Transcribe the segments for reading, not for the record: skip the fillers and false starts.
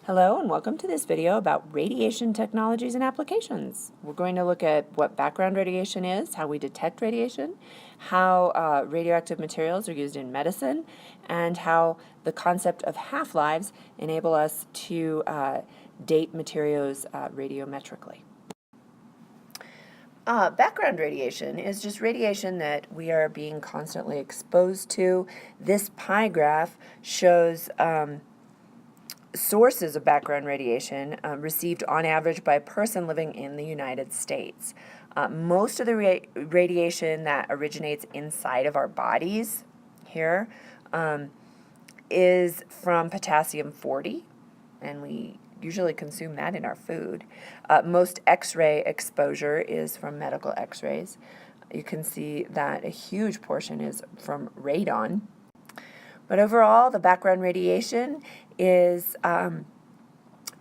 Hello and welcome to this video about radiation technologies and applications. We're going to look at what background radiation is, how we detect radiation, how radioactive materials are used in medicine, and how the concept of half-lives enable us to date materials radiometrically. Background radiation is just radiation that we are being constantly exposed to. This pie graph shows sources of background radiation received on average by a person living in the United States. Most of the radiation that originates inside of our bodies here is from potassium-40, and we usually consume that in our food. Most X-ray exposure is from medical X-rays. You can see that a huge portion is from radon. But overall, the background radiation is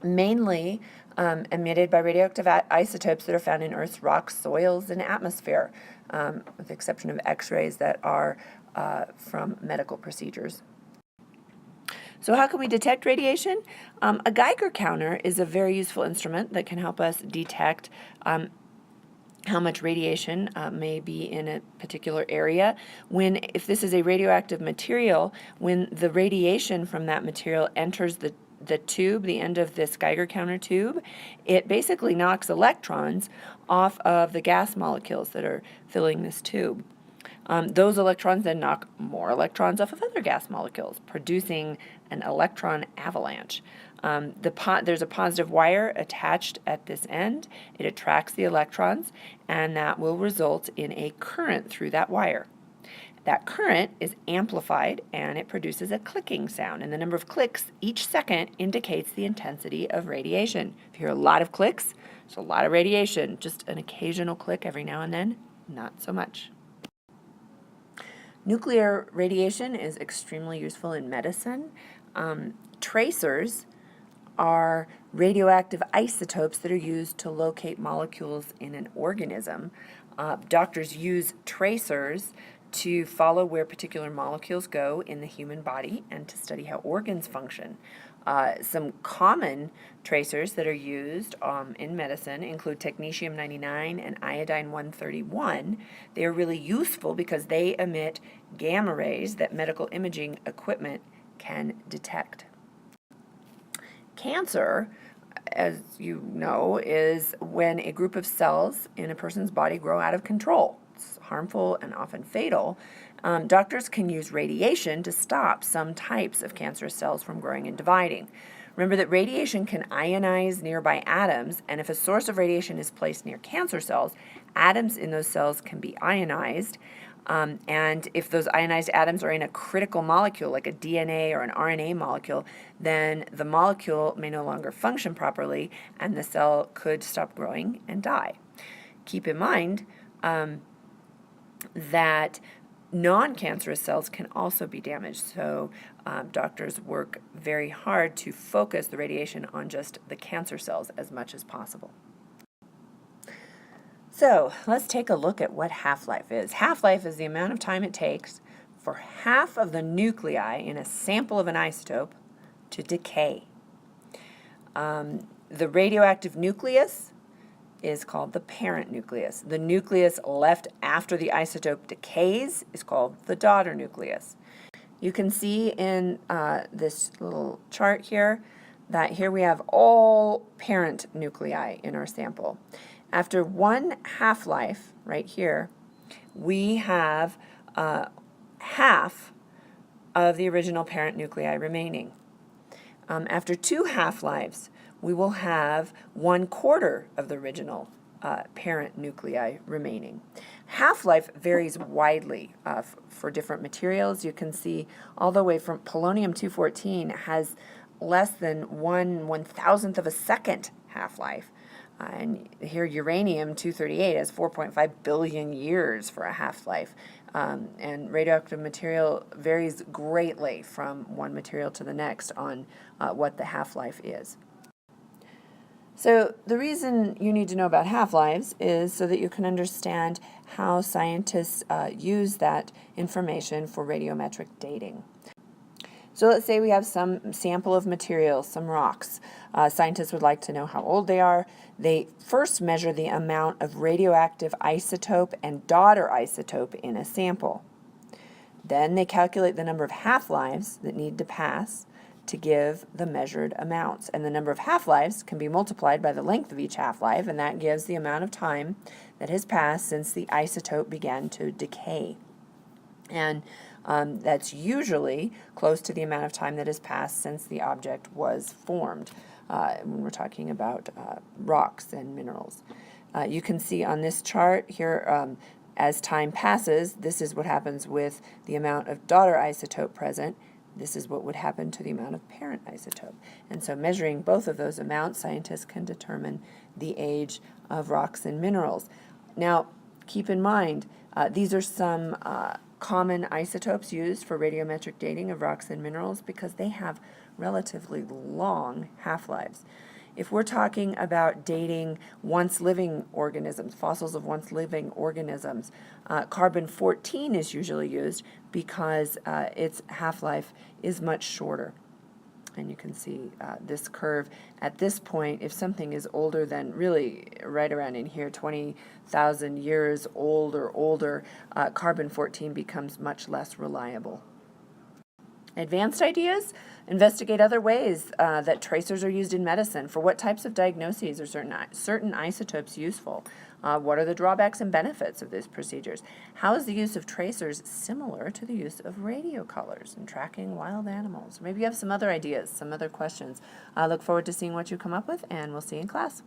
mainly emitted by radioactive isotopes that are found in Earth's rocks, soils, and atmosphere, with the exception of X-rays that are from medical procedures. So how can we detect radiation? A Geiger counter is a very useful instrument that can help us detect how much radiation may be in a particular area. If this is a radioactive material, when the radiation from that material enters the tube, the end of this Geiger counter tube, it basically knocks electrons off of the gas molecules that are filling this tube. Those electrons then knock more electrons off of other gas molecules, producing an electron avalanche. There's a positive wire attached at this end. It attracts the electrons, and that will result in a current through that wire. That current is amplified, and it produces a clicking sound, and the number of clicks each second indicates the intensity of radiation. If you hear a lot of clicks, it's a lot of radiation. Just an occasional click every now and then, not so much. Nuclear radiation is extremely useful in medicine. Tracers are radioactive isotopes that are used to locate molecules in an organism. Doctors use tracers to follow where particular molecules go in the human body and to study how organs function. Some common tracers that are used in medicine include technetium-99 and iodine-131. They are really useful because they emit gamma rays that medical imaging equipment can detect. Cancer, as you know, is when a group of cells in a person's body grow out of control. It's harmful and often fatal. Doctors can use radiation to stop some types of cancerous cells from growing and dividing. Remember that radiation can ionize nearby atoms, and if a source of radiation is placed near cancer cells, atoms in those cells can be ionized. And if those ionized atoms are in a critical molecule, like a DNA or an RNA molecule, then the molecule may no longer function properly, and the cell could stop growing and die. Keep in mind that non-cancerous cells can also be damaged, so doctors work very hard to focus the radiation on just the cancer cells as much as possible. So let's take a look at what half-life is. Half-life is the amount of time it takes for half of the nuclei in a sample of an isotope to decay. The radioactive nucleus is called the parent nucleus. The nucleus left after the isotope decays is called the daughter nucleus. You can see in this little chart here that here we have all parent nuclei in our sample. After one half-life, right here, we have half of the original parent nuclei remaining. After two half-lives, we will have 1/4 of the original parent nuclei remaining. Half-life varies widely for different materials. You can see all the way from polonium-214 has less than 1/1000th of a second half-life. And here uranium-238 has 4.5 billion years for a half-life. And radioactive material varies greatly from one material to the next on what the half-life is. So the reason you need to know about half-lives is so that you can understand how scientists use that information for radiometric dating. So let's say we have some sample of material, some rocks. Scientists would like to know how old they are. They first measure the amount of radioactive isotope and daughter isotope in a sample. Then they calculate the number of half-lives that need to pass to give the measured amounts. And the number of half-lives can be multiplied by the length of each half-life, and that gives the amount of time that has passed since the isotope began to decay. And that's usually close to the amount of time that has passed since the object was formed when we're talking about rocks and minerals. You can see on this chart here, as time passes, this is what happens with the amount of daughter isotope present. This is what would happen to the amount of parent isotope. And so measuring both of those amounts, scientists can determine the age of rocks and minerals. Now, keep in mind, these are some common isotopes used for radiometric dating of rocks and minerals because they have relatively long half-lives. If we're talking about dating once living organisms, fossils of once living organisms, carbon-14 is usually used because its half-life is much shorter. And you can see this curve at this point, if something is older than really right around in here, 20,000 years old or older, carbon-14 becomes much less reliable. Advanced ideas? Investigate other ways that tracers are used in medicine. For what types of diagnoses are certain isotopes useful? What are the drawbacks and benefits of these procedures? How is the use of tracers similar to the use of radio colors in tracking wild animals? Maybe you have some other ideas, some other questions. I look forward to seeing what you come up with, and we'll see you in class.